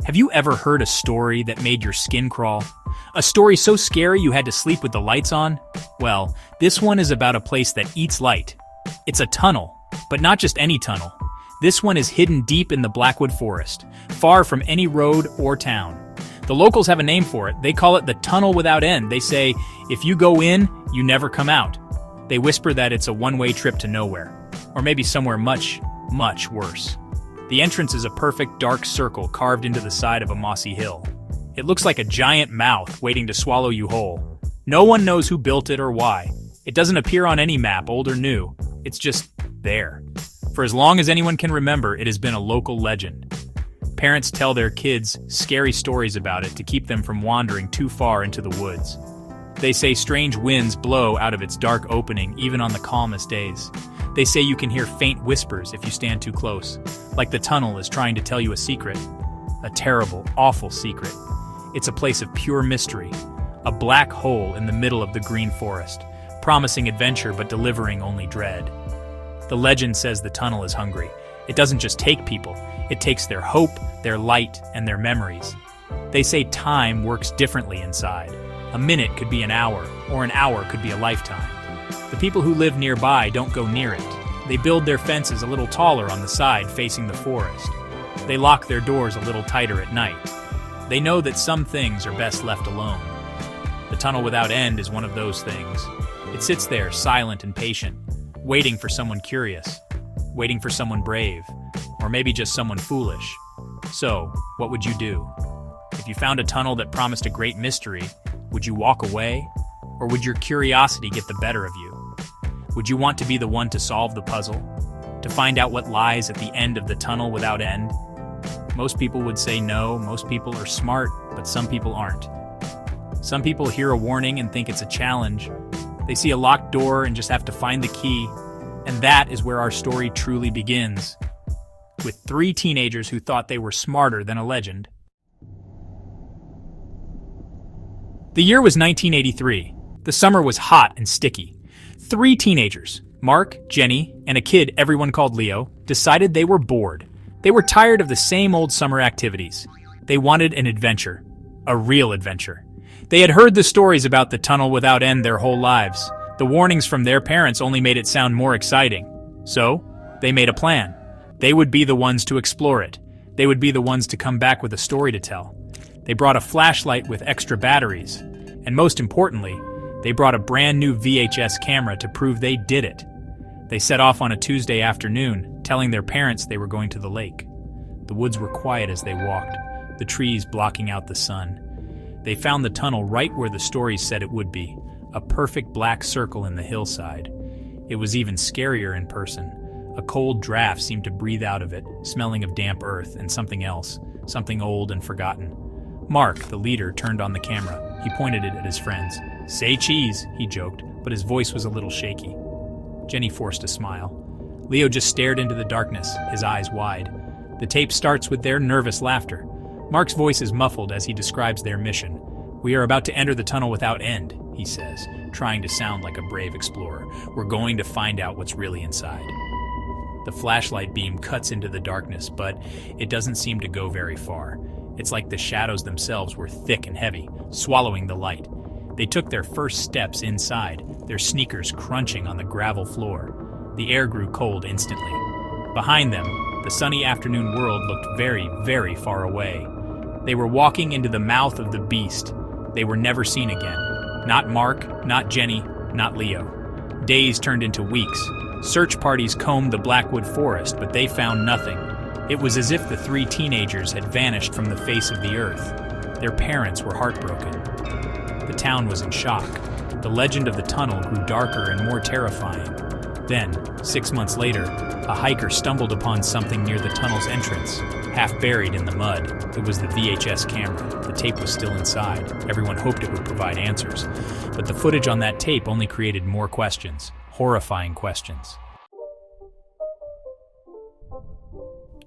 Have you ever heard a story that made your skin crawl? A story so scary you had to sleep with the lights on? Well, this one is about a place that eats light. It's a tunnel, but not just any tunnel. This one is hidden deep in the Blackwood Forest, far from any road or town. The locals have a name for it. They call it the Tunnel Without End. They say, if you go in, you never come out. They whisper that it's a one-way trip to nowhere, or maybe somewhere much, much worse. The entrance is a perfect dark circle carved into the side of a mossy hill. It looks like a giant mouth waiting to swallow you whole. No one knows who built it or why. It doesn't appear on any map, old or new. It's just there. For as long as anyone can remember, it has been a local legend. Parents tell their kids scary stories about it to keep them from wandering too far into the woods. They say strange winds blow out of its dark opening even on the calmest days. They say you can hear faint whispers if you stand too close, like the tunnel is trying to tell you a secret. A terrible, awful secret. It's a place of pure mystery, a black hole in the middle of the green forest, promising adventure but delivering only dread. The legend says the tunnel is hungry. It doesn't just take people, it takes their hope, their light, and their memories. They say time works differently inside. A minute could be an hour, or an hour could be a lifetime. The people who live nearby don't go near it. They build their fences a little taller on the side facing the forest. They lock their doors a little tighter at night. They know that some things are best left alone. The Tunnel Without End is one of those things. It sits there silent and patient, waiting for someone curious, waiting for someone brave, or maybe just someone foolish. So, what would you do? If you found a tunnel that promised a great mystery, would you walk away? Or would your curiosity get the better of you? Would you want to be the one to solve the puzzle? To find out what lies at the end of the Tunnel Without End? Most people would say no, most people are smart, but some people aren't. Some people hear a warning and think it's a challenge. They see a locked door and just have to find the key. And that is where our story truly begins. With 3 teenagers who thought they were smarter than a legend. The year was 1983. The summer was hot and sticky. 3 teenagers, Mark, Jenny, and a kid everyone called Leo, decided they were bored. They were tired of the same old summer activities. They wanted an adventure. A real adventure. They had heard the stories about the Tunnel Without End their whole lives. The warnings from their parents only made it sound more exciting. So, they made a plan. They would be the ones to explore it. They would be the ones to come back with a story to tell. They brought a flashlight with extra batteries. And most importantly, they brought a brand new VHS camera to prove they did it. They set off on a Tuesday afternoon, telling their parents they were going to the lake. The woods were quiet as they walked, the trees blocking out the sun. They found the tunnel right where the stories said it would be, a perfect black circle in the hillside. It was even scarier in person. A cold draft seemed to breathe out of it, smelling of damp earth and something else, something old and forgotten. Mark, the leader, turned on the camera. He pointed it at his friends. "Say cheese," he joked, but his voice was a little shaky. Jenny forced a smile. Leo just stared into the darkness, his eyes wide. The tape starts with their nervous laughter. Mark's voice is muffled as he describes their mission. "We are about to enter the Tunnel Without End," he says, trying to sound like a brave explorer. "We're going to find out what's really inside." The flashlight beam cuts into the darkness, but it doesn't seem to go very far. It's like the shadows themselves were thick and heavy, swallowing the light. They took their first steps inside, their sneakers crunching on the gravel floor. The air grew cold instantly. Behind them, the sunny afternoon world looked very, very far away. They were walking into the mouth of the beast. They were never seen again. Not Mark, not Jenny, not Leo. Days turned into weeks. Search parties combed the Blackwood Forest, but they found nothing. It was as if the 3 teenagers had vanished from the face of the earth. Their parents were heartbroken. The town was in shock. The legend of the tunnel grew darker and more terrifying. Then, 6 months later, a hiker stumbled upon something near the tunnel's entrance, half buried in the mud. It was the VHS camera. The tape was still inside. Everyone hoped it would provide answers. But the footage on that tape only created more questions. Horrifying questions.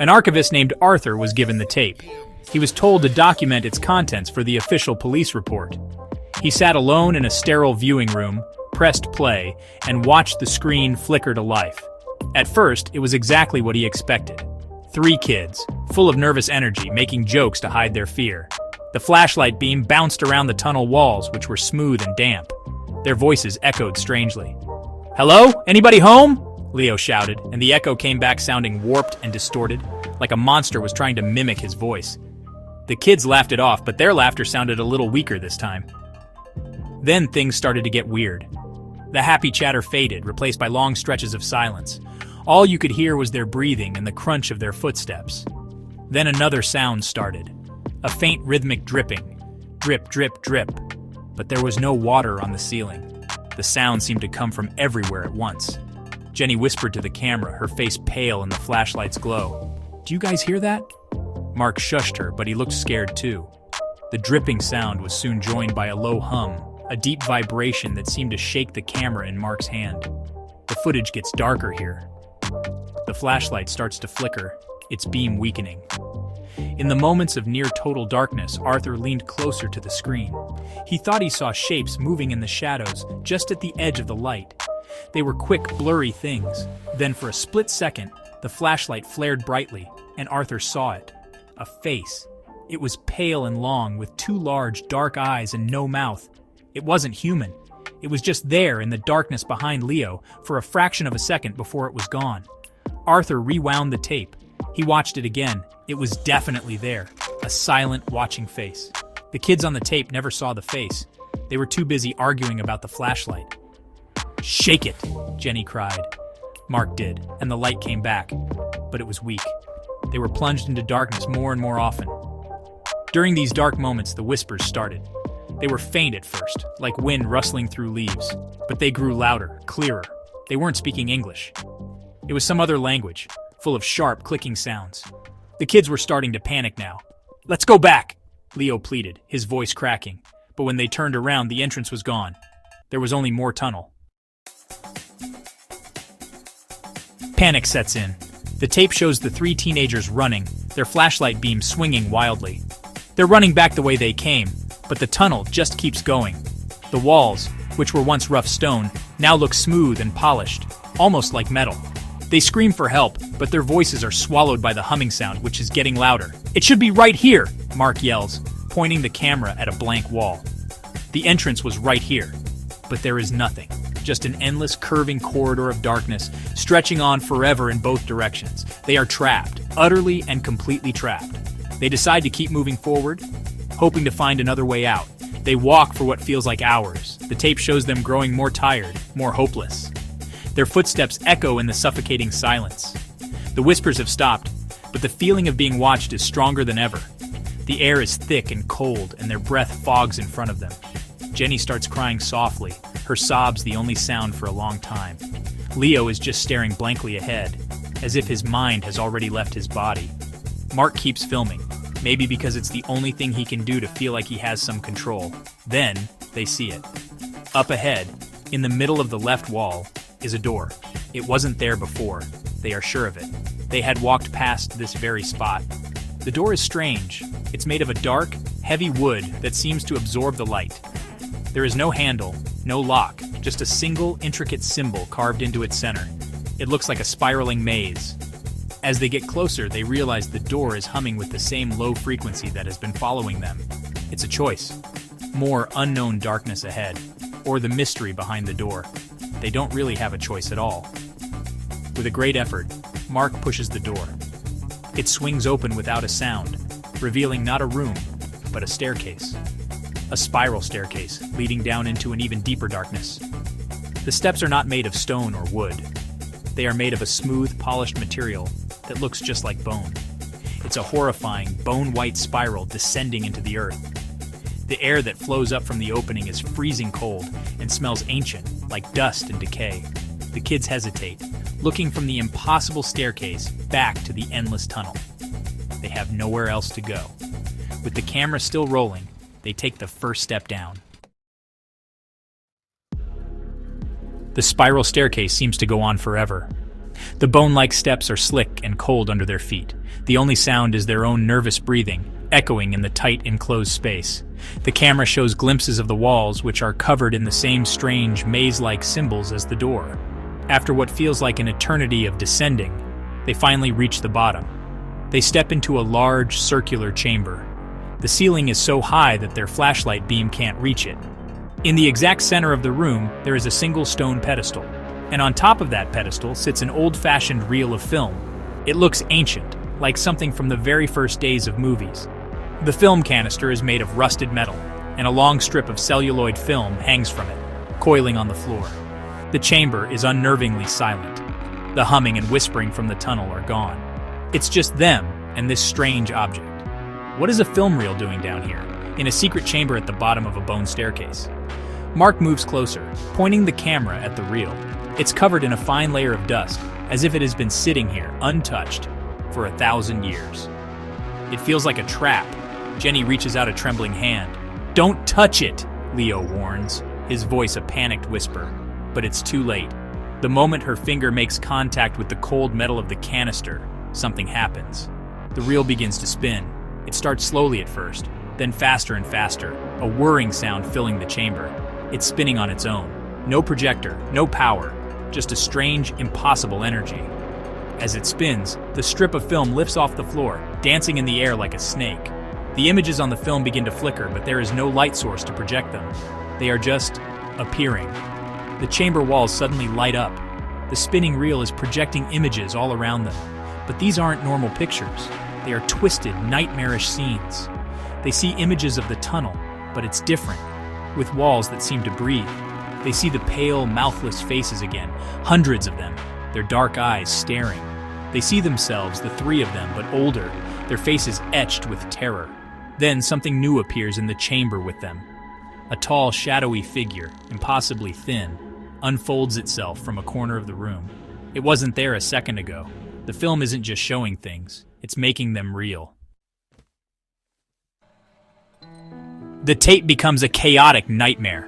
An archivist named Arthur was given the tape. He was told to document its contents for the official police report. He sat alone in a sterile viewing room, pressed play, and watched the screen flicker to life. At first, it was exactly what he expected. Three kids, full of nervous energy, making jokes to hide their fear. The flashlight beam bounced around the tunnel walls, which were smooth and damp. Their voices echoed strangely. "Hello? Anybody home?" Leo shouted, and the echo came back sounding warped and distorted, like a monster was trying to mimic his voice. The kids laughed it off, but their laughter sounded a little weaker this time. Then things started to get weird. The happy chatter faded, replaced by long stretches of silence. All you could hear was their breathing and the crunch of their footsteps. Then another sound started. A faint rhythmic dripping. Drip, drip, drip. But there was no water on the ceiling. The sound seemed to come from everywhere at once. Jenny whispered to the camera, her face pale in the flashlight's glow. "Do you guys hear that?" Mark shushed her, but he looked scared too. The dripping sound was soon joined by a low hum, a deep vibration that seemed to shake the camera in Mark's hand. The footage gets darker here. The flashlight starts to flicker, its beam weakening. In the moments of near total darkness, Arthur leaned closer to the screen. He thought he saw shapes moving in the shadows, just at the edge of the light. They were quick, blurry things. Then for a split second, the flashlight flared brightly, and Arthur saw it. A face. It was pale and long, with two large, dark eyes and no mouth. It wasn't human. It was just there in the darkness behind Leo for a fraction of a second before it was gone. Arthur rewound the tape. He watched it again. It was definitely there, a silent, watching face. The kids on the tape never saw the face. They were too busy arguing about the flashlight. "Shake it," Jenny cried. Mark did, and the light came back, but it was weak. They were plunged into darkness more and more often. During these dark moments, the whispers started. They were faint at first, like wind rustling through leaves, but they grew louder, clearer. They weren't speaking English. It was some other language, full of sharp, clicking sounds. The kids were starting to panic now. "Let's go back," Leo pleaded, his voice cracking. But when they turned around, the entrance was gone. There was only more tunnel. Panic sets in. The tape shows the three teenagers running, their flashlight beams swinging wildly. They're running back the way they came, but the tunnel just keeps going. The walls, which were once rough stone, now look smooth and polished, almost like metal. They scream for help, but their voices are swallowed by the humming sound, which is getting louder. "It should be right here," Mark yells, pointing the camera at a blank wall. The entrance was right here, but there is nothing. Just an endless curving corridor of darkness, stretching on forever in both directions. They are trapped, utterly and completely trapped. They decide to keep moving forward, hoping to find another way out. They walk for what feels like hours. The tape shows them growing more tired, more hopeless. Their footsteps echo in the suffocating silence. The whispers have stopped, but the feeling of being watched is stronger than ever. The air is thick and cold, and their breath fogs in front of them. Jenny starts crying softly, her sobs the only sound for a long time. Leo is just staring blankly ahead, as if his mind has already left his body. Mark keeps filming, maybe because it's the only thing he can do to feel like he has some control. Then, they see it. Up ahead, in the middle of the left wall, is a door. It wasn't there before, they are sure of it. They had walked past this very spot. The door is strange. It's made of a dark, heavy wood that seems to absorb the light. There is no handle, no lock, just a single, intricate symbol carved into its center. It looks like a spiraling maze. As they get closer, they realize the door is humming with the same low frequency that has been following them. It's a choice. More unknown darkness ahead, or the mystery behind the door. They don't really have a choice at all. With a great effort, Mark pushes the door. It swings open without a sound, revealing not a room, but a staircase. A spiral staircase leading down into an even deeper darkness. The steps are not made of stone or wood. They are made of a smooth, polished material that looks just like bone. It's a horrifying, bone-white spiral descending into the earth. The air that flows up from the opening is freezing cold and smells ancient, like dust and decay. The kids hesitate, looking from the impossible staircase back to the endless tunnel. They have nowhere else to go. With the camera still rolling, they take the first step down. The spiral staircase seems to go on forever. The bone-like steps are slick and cold under their feet. The only sound is their own nervous breathing, echoing in the tight, enclosed space. The camera shows glimpses of the walls, which are covered in the same strange, maze-like symbols as the door. After what feels like an eternity of descending, they finally reach the bottom. They step into a large, circular chamber. The ceiling is so high that their flashlight beam can't reach it. In the exact center of the room, there is a single stone pedestal, and on top of that pedestal sits an old-fashioned reel of film. It looks ancient, like something from the very first days of movies. The film canister is made of rusted metal, and a long strip of celluloid film hangs from it, coiling on the floor. The chamber is unnervingly silent. The humming and whispering from the tunnel are gone. It's just them and this strange object. What is a film reel doing down here, in a secret chamber at the bottom of a bone staircase? Mark moves closer, pointing the camera at the reel. It's covered in a fine layer of dust, as if it has been sitting here, untouched, for 1,000 years. It feels like a trap. Jenny reaches out a trembling hand. "Don't touch it," Leo warns, his voice a panicked whisper. But it's too late. The moment her finger makes contact with the cold metal of the canister, something happens. The reel begins to spin. It starts slowly at first, then faster and faster, a whirring sound filling the chamber. It's spinning on its own. No projector, no power, just a strange, impossible energy. As it spins, the strip of film lifts off the floor, dancing in the air like a snake. The images on the film begin to flicker, but there is no light source to project them. They are just appearing. The chamber walls suddenly light up. The spinning reel is projecting images all around them. But these aren't normal pictures. They are twisted, nightmarish scenes. They see images of the tunnel, but it's different, with walls that seem to breathe. They see the pale, mouthless faces again, hundreds of them, their dark eyes staring. They see themselves, the three of them, but older, their faces etched with terror. Then something new appears in the chamber with them. A tall, shadowy figure, impossibly thin, unfolds itself from a corner of the room. It wasn't there a second ago. The film isn't just showing things, it's making them real. The tape becomes a chaotic nightmare.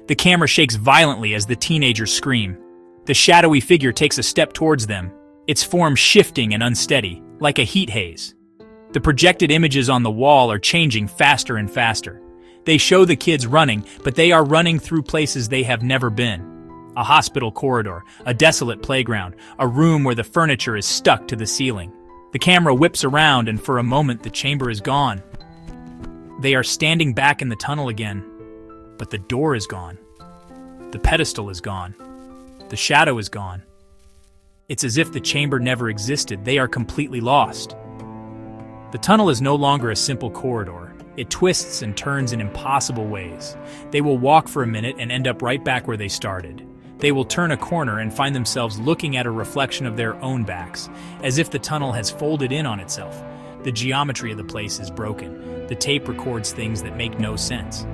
The camera shakes violently as the teenagers scream. The shadowy figure takes a step towards them, its form shifting and unsteady, like a heat haze. The projected images on the wall are changing faster and faster. They show the kids running, but they are running through places they have never been. A hospital corridor, a desolate playground, a room where the furniture is stuck to the ceiling. The camera whips around, and for a moment the chamber is gone. They are standing back in the tunnel again, but the door is gone. The pedestal is gone. The shadow is gone. It's as if the chamber never existed. They are completely lost. The tunnel is no longer a simple corridor. It twists and turns in impossible ways. They will walk for a minute and end up right back where they started. They will turn a corner and find themselves looking at a reflection of their own backs, as if the tunnel has folded in on itself. The geometry of the place is broken. The tape records things that make no sense.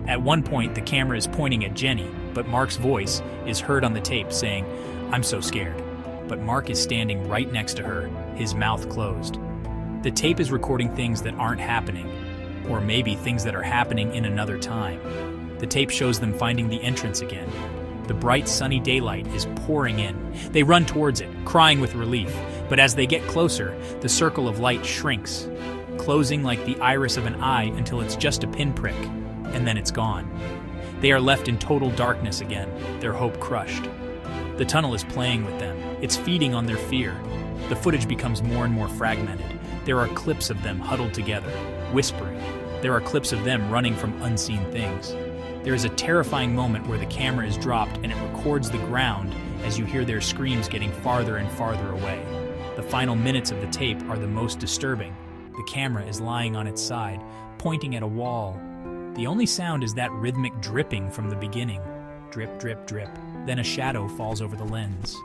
At one point, the camera is pointing at Jenny, but Mark's voice is heard on the tape saying, "I'm so scared." But Mark is standing right next to her, his mouth closed. The tape is recording things that aren't happening, or maybe things that are happening in another time. The tape shows them finding the entrance again. The bright, sunny daylight is pouring in. They run towards it, crying with relief, but as they get closer, the circle of light shrinks, closing like the iris of an eye until it's just a pinprick, and then it's gone. They are left in total darkness again, their hope crushed. The tunnel is playing with them. It's feeding on their fear. The footage becomes more and more fragmented. There are clips of them huddled together, whispering. There are clips of them running from unseen things. There is a terrifying moment where the camera is dropped and it records the ground as you hear their screams getting farther and farther away. The final minutes of the tape are the most disturbing. The camera is lying on its side, pointing at a wall. The only sound is that rhythmic dripping from the beginning. Drip, drip, drip. Then a shadow falls over the lens.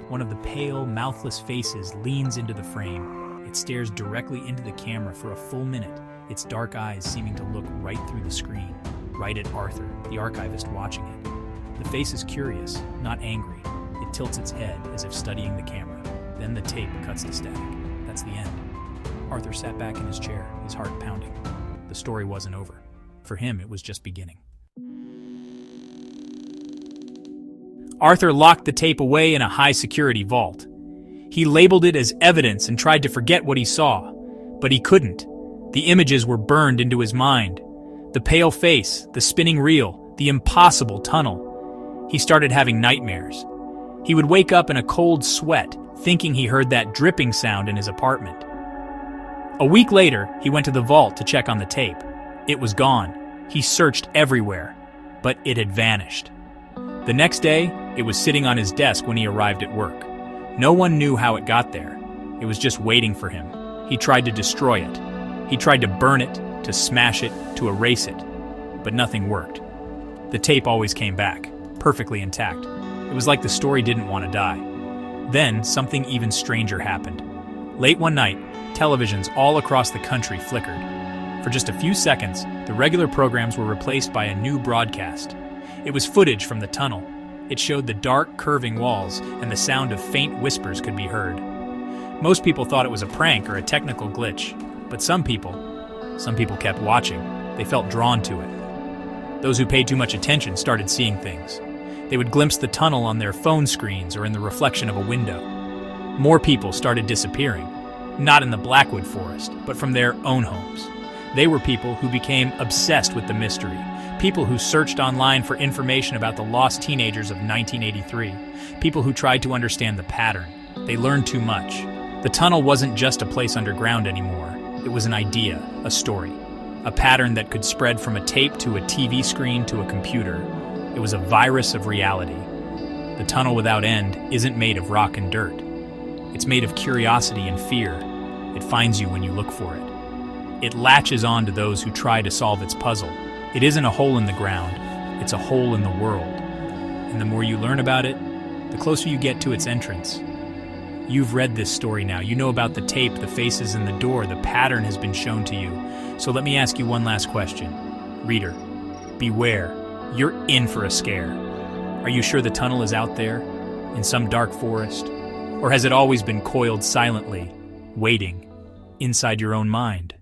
One of the pale, mouthless faces leans into the frame. It stares directly into the camera for a full minute, its dark eyes seeming to look right through the screen, right at Arthur, the archivist watching it. The face is curious, not angry. It tilts its head as if studying the camera. Then the tape cuts to static. That's the end. Arthur sat back in his chair, his heart pounding. The story wasn't over. For him, it was just beginning. Arthur locked the tape away in a high-security vault. He labeled it as evidence and tried to forget what he saw, but he couldn't. The images were burned into his mind. The pale face, the spinning reel, the impossible tunnel. He started having nightmares. He would wake up in a cold sweat, thinking he heard that dripping sound in his apartment. A week later, he went to the vault to check on the tape. It was gone. He searched everywhere, but it had vanished. The next day, it was sitting on his desk when he arrived at work. No one knew how it got there. It was just waiting for him. He tried to destroy it. He tried to burn it, to smash it, to erase it. But nothing worked. The tape always came back, perfectly intact. It was like the story didn't want to die. Then, something even stranger happened. Late one night, televisions all across the country flickered. For just a few seconds, the regular programs were replaced by a new broadcast. It was footage from the tunnel. It showed the dark, curving walls, and the sound of faint whispers could be heard. Most people thought it was a prank or a technical glitch, but some people kept watching. They felt drawn to it. Those who paid too much attention started seeing things. They would glimpse the tunnel on their phone screens or in the reflection of a window. More people started disappearing, not in the Blackwood Forest, but from their own homes. They were people who became obsessed with the mystery, people who searched online for information about the lost teenagers of 1983, people who tried to understand the pattern. They learned too much. The tunnel wasn't just a place underground anymore. It was an idea, a story, a pattern that could spread from a tape to a TV screen to a computer. It was a virus of reality. The tunnel without end isn't made of rock and dirt. It's made of curiosity and fear. It finds you when you look for it. It latches on to those who try to solve its puzzle. It isn't a hole in the ground, it's a hole in the world. And the more you learn about it, the closer you get to its entrance. You've read this story now. You know about the tape, the faces in the door, the pattern has been shown to you. So let me ask you one last question. Reader, beware. You're in for a scare. Are you sure the tunnel is out there, in some dark forest? Or has it always been coiled silently, waiting, inside your own mind?